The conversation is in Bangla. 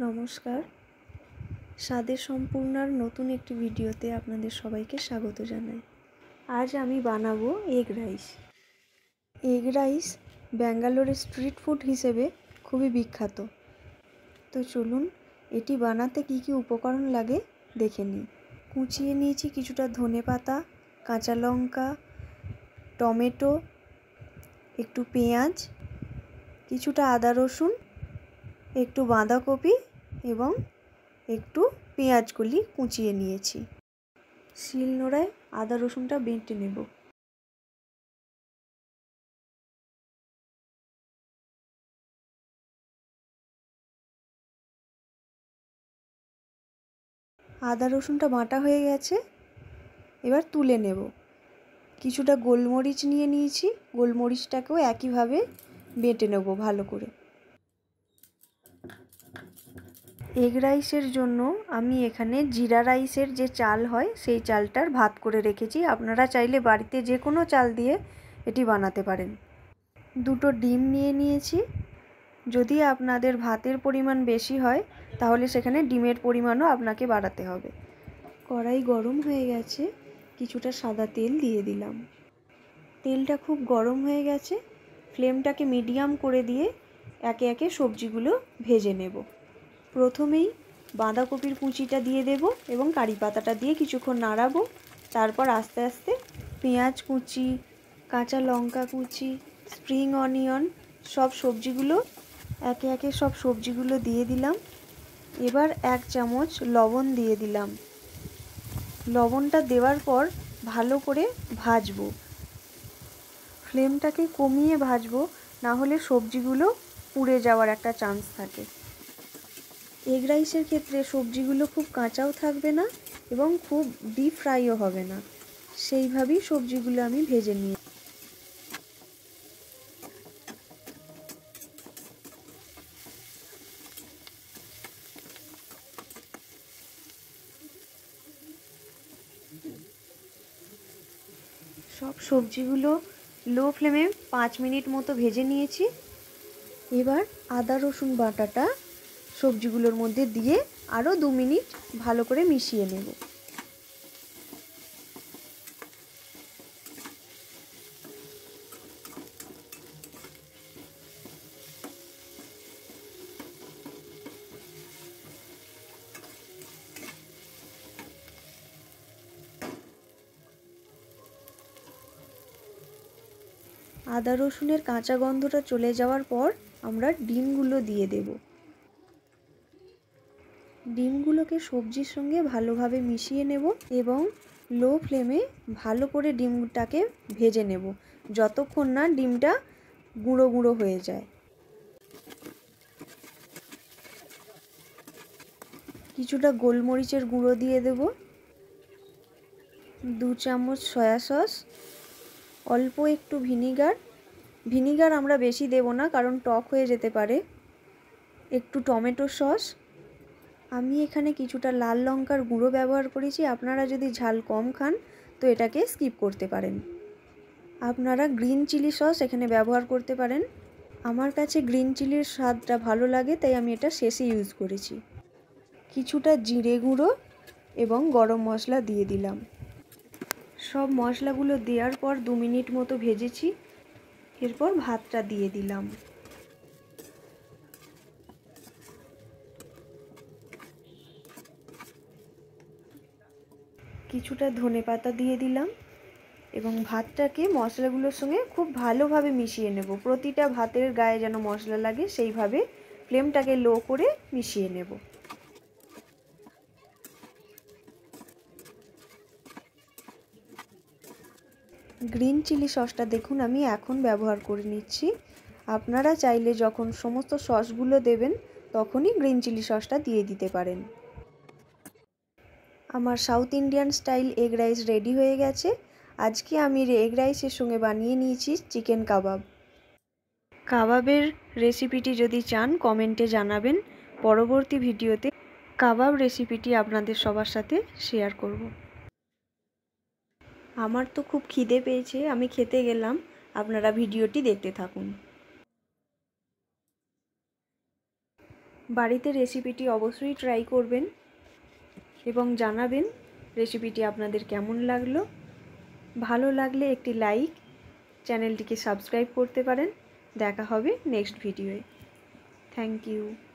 নমস্কার, স্বাদের সম্পূর্ণার নতুন একটি ভিডিওতে আপনাদের সবাইকে স্বাগত জানাই। আজ আমি বানাবো এগ রাইস। এগ রাইস ব্যাঙ্গালোরের স্ট্রিট ফুড হিসেবে খুবই বিখ্যাত। তো চলুন এটি বানাতে কি কি উপকরণ লাগে দেখে নিই। কুচিয়ে নিয়েছি কিছুটা ধনেপাতা, কাঁচা লঙ্কা, টমেটো, একটু পেঁয়াজ, কিছুটা আদা রসুন, একটু বাঁধাকপি এবং একটু পেঁয়াজকলি কুচিয়ে নিয়েছি। শিলনোড়ায় আদা রসুনটা বেটে নেব। আদা রসুনটা বাটা হয়ে গেছে, এবার তুলে নেব। কিছুটা গোলমরিচ নিয়ে নিয়েছি, গোলমরিচটাকেও একইভাবে বেটে নেব ভালো করে। এগ রাইসের জন্য আমি এখানে জিরা রাইসের যে চাল হয় সেই চালটার ভাত করে রেখেছি। আপনারা চাইলে বাড়িতে যে কোনো চাল দিয়ে এটি বানাতে পারেন। দুটো ডিম নিয়ে নিয়েছি। যদি আপনাদের ভাতের পরিমাণ বেশি হয় তাহলে সেখানে ডিমের পরিমাণও আপনাকে বাড়াতে হবে। কড়াই গরম হয়ে গেছে, কিছুটা সাদা তেল দিয়ে দিলাম। তেলটা খুব গরম হয়ে গেছে, ফ্লেমটাকে মিডিয়াম করে দিয়ে একে একে সবজিগুলো ভেজে নেব। প্রথমেই বাঁধাকপির কুচিটা দিয়ে দেব এবং কারি পাতাটা দিয়ে কিছুক্ষণ নাড়াবো। তারপর আস্তে আস্তে পেঁয়াজ কুচি, কাঁচা লঙ্কা কুচি, স্প্রিং অনিয়ন সব সবজিগুলো একে একে দিয়ে দিলাম। এবার 1 চামচ লবণ দিয়ে দিলাম। লবণটা দেওয়ার পর ভালো করে ভাজবো। ফ্লেমটাকে কমিয়ে ভাজবো, না হলে সবজিগুলো পুড়ে যাওয়ার একটা চান্স থাকে। এগ রাইসের ক্ষেত্রে সবজিগুলো খুব কাঁচাও থাকবে না এবং খুব ডিপ ফ্রাইও হবে না, সেইভাবেই সবজিগুলো আমি ভেজে নিই। সব সবজিগুলো লো ফ্লেমে 5 মিনিট মতো ভেজে নিয়েছি। এবার আদা রসুন বাটাটা সবজিগুলোর মধ্যে দিয়ে আরও 2 মিনিট ভালো করে মিশিয়ে নেব। আদা রসুনের কাঁচা গন্ধটা চলে যাওয়ার পর আমরা ডিমগুলো দিয়ে দেব। ডিমগুলোকে সবজির সঙ্গে ভালোভাবে মিশিয়ে নেব এবং লো ফ্লেমে ভালো করে ডিমটাকে ভেজে নেব যতক্ষণ না ডিমটা গুঁড়ো গুঁড়ো হয়ে যায়। কিছুটা গোলমরিচের গুঁড়ো দিয়ে দেব, 2 চামচ সয়া সস, অল্প একটু ভিনিগার আমরা বেশি দেব না কারণ টক হয়ে যেতে পারে, একটু টমেটো সস। আমি এখানে কিছুটা লাল লঙ্কার গুঁড়ো ব্যবহার করেছি, আপনারা যদি ঝাল কম খান তো এটাকে স্কিপ করতে পারেন। আপনারা গ্রিন চিলি সস এখানে ব্যবহার করতে পারেন। আমার কাছে গ্রিন চিলির স্বাদটা ভালো লাগে তাই আমি এটা শেষে ইউজ করেছি। কিছুটা জিরে গুঁড়ো এবং গরম মশলা দিয়ে দিলাম। সব মশলাগুলো দেওয়ার পর 2 মিনিট মতো ভেজেছি। এরপর ভাতটা দিয়ে দিলাম। কিছুটা ধনেপাতা দিয়ে দিলাম এবং ভাতটাকে মশলাগুলোর সঙ্গে খুব ভালোভাবে মিশিয়ে নেব। প্রতিটা ভাতের গায়ে যেন মশলা লাগে সেইভাবে ফ্লেমটাকে লো করে মিশিয়ে নেব। গ্রিন চিলি সসটা দেখুন আমি এখন ব্যবহার করে নিচ্ছি। আপনারা চাইলে যখন সমস্ত সসগুলো দেবেন তখনই গ্রিন চিলি সসটা দিয়ে দিতে পারেন। আমার south Indian style egg rice ready হয়ে গেছে। আজকে আমি এগ রাইসের সঙ্গে বানিয়ে নিয়েছি চিকেন কাবাব। কাবাবের রেসিপিটি যদি চান কমেন্টে জানাবেন, পরবর্তী ভিডিওতে কাবাব রেসিপিটি আপনাদের সবার সাথে শেয়ার করব। আমার তো খুব খিদে পেয়েছে, আমি খেতে গেলাম, আপনারা ভিডিওটি দেখতে থাকুন। বাড়িতে রেসিপিটি অবশ্যই ট্রাই করবেন এবং জানাবেন রেসিপিটি আপনাদের কেমন লাগলো। ভালো লাগলে একটি লাইক, চ্যানেলটিকে সাবস্ক্রাইব করতে পারেন। দেখা হবে নেক্সট ভিডিওয়ে। Thank you.